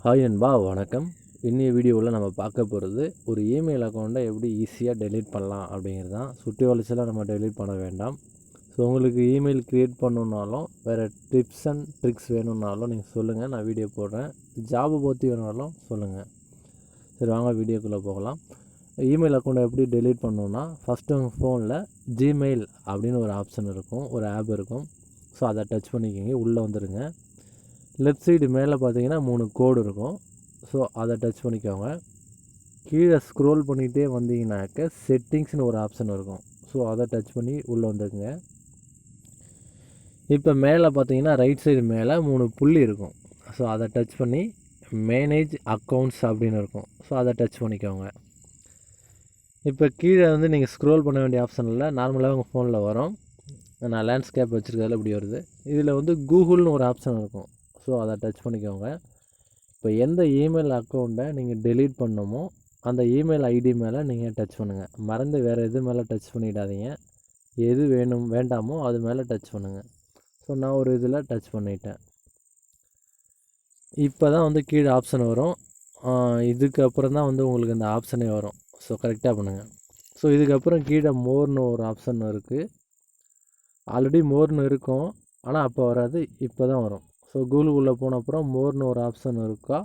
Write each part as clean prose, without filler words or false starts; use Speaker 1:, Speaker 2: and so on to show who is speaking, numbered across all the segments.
Speaker 1: Hi நண்பா, வணக்கம். இன்னைய வீடியோவில் நம்ம பார்க்க போகிறது ஒரு இமெயில் அக்கௌண்ட்டை எப்படி ஈஸியாக டெலீட் பண்ணலாம் அப்படிங்கிறது தான். சுற்றி வளைச்செல்லாம் நம்ம டெலீட் பண்ண வேண்டாம். ஸோ உங்களுக்கு இமெயில் க்ரியேட் பண்ணணுன்னாலும் வேறு டிப்ஸ் அண்ட் ட்ரிக்ஸ் வேணும்னாலும் நீங்கள் சொல்லுங்கள், நான் வீடியோ போடுறேன். ஜாபை பற்றி வேணுனாலும் சொல்லுங்கள். சரி, வாங்க வீடியோக்குள்ளே போகலாம். இமெயில் அக்கௌண்ட்டை எப்படி டெலீட் பண்ணணுன்னா, ஃபஸ்ட்டு உங்கள் ஃபோனில் ஜிமெயில் அப்படின்னு ஒரு ஆப்ஷன் இருக்கும், ஒரு ஆப் இருக்கும். ஸோ அதை டச் பண்ணிக்கிங்க, உள்ளே வந்துடுங்க. லெஃப்ட் சைடு மேலே பார்த்தீங்கன்னா 3 கோடு இருக்கும். ஸோ அதை டச் பண்ணிக்கோங்க. கீழே ஸ்க்ரோல் பண்ணிகிட்டே வந்தீங்கன்னாக்க செட்டிங்ஸ்னு ஒரு ஆப்ஷன் இருக்கும். ஸோ அதை டச் பண்ணி உள்ளே வந்துக்குங்க. இப்போ மேலே பார்த்தீங்கன்னா ரைட் சைடு மேலே 3 புள்ளி இருக்கும். ஸோ அதை டச் பண்ணி மேனேஜ் அக்கௌண்ட்ஸ் அப்படின்னு இருக்கும். ஸோ அதை டச் பண்ணிக்கோங்க. இப்போ கீழே வந்து நீங்கள் ஸ்க்ரோல் பண்ண வேண்டிய ஆப்ஷனில் நார்மலாக உங்கள் ஃபோனில் வரும். நான் லேண்ட்ஸ்கேப் வச்சுருக்கிறதுல இப்படி வருது. இதில் வந்து கூகுள்னு ஒரு ஆப்ஷன் இருக்கும். ஸோ அதை டச் பண்ணிக்கோங்க. இப்போ எந்த இமெயில் அக்கௌண்ட்டை நீங்கள் டெலீட் பண்ணணுமோ அந்த இமெயில் ஐடி மேலே நீங்கள் டச் பண்ணுங்கள். மறந்து வேறு எது மேலே டச் பண்ணிடாதீங்க. எது வேண்டாமோ அது மேலே டச் பண்ணுங்கள். ஸோ நான் ஒரு இதில் டச் பண்ணிட்டேன். இப்போ தான் வந்து கீழே ஆப்ஷன் வரும். இதுக்கப்புறம் தான் வந்து உங்களுக்கு இந்த ஆப்ஷனே வரும். ஸோ கரெக்டாக பண்ணுங்கள். ஸோ இதுக்கப்புறம் கீழே மோர்னு ஒரு ஆப்ஷன் இருக்குது. ஆல்ரெடி மோர்னு இருக்கும், ஆனால் அப்போ வராது, இப்போ தான் வரும். ஸோ கூகுளுக்குள்ளே போன அப்புறம் மோர்னு ஒரு ஆப்ஷன் இருக்கா,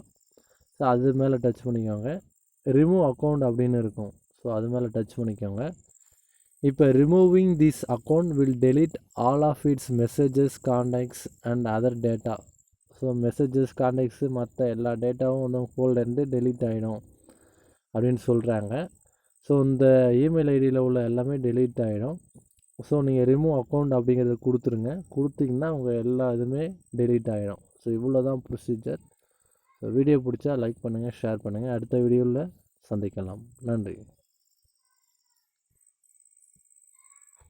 Speaker 1: ஸோ அது மேலே டச் பண்ணிக்கோங்க. ரிமூவ் அக்கௌண்ட் அப்படின்னு இருக்கும். ஸோ அது மேலே டச் பண்ணிக்கோங்க. இப்போ removing this account will delete all of its messages, contacts and other data. So messages, contacts மற்ற எல்லா டேட்டாவும் வந்து ஃபோல்டர்லேருந்து டெலீட் ஆகிடும் அப்படின்னு சொல்கிறாங்க. ஸோ இந்த இமெயில் ஐடியில் உள்ள எல்லாமே டெலீட் ஆகிடும். ஸோ நீங்கள் ரிமூவ் அக்கௌண்ட் அப்படிங்கிறத கொடுத்துருங்க. கொடுத்தீங்கன்னா உங்கள் எல்லா இதுவுமே டெலீட் ஆகிடும். ஸோ இவ்வளோ தான் ப்ரொசீஜர். ஸோ வீடியோ பிடிச்சா லைக் பண்ணுங்கள், ஷேர் பண்ணுங்கள். அடுத்த வீடியோவில் சந்திக்கலாம். நன்றி.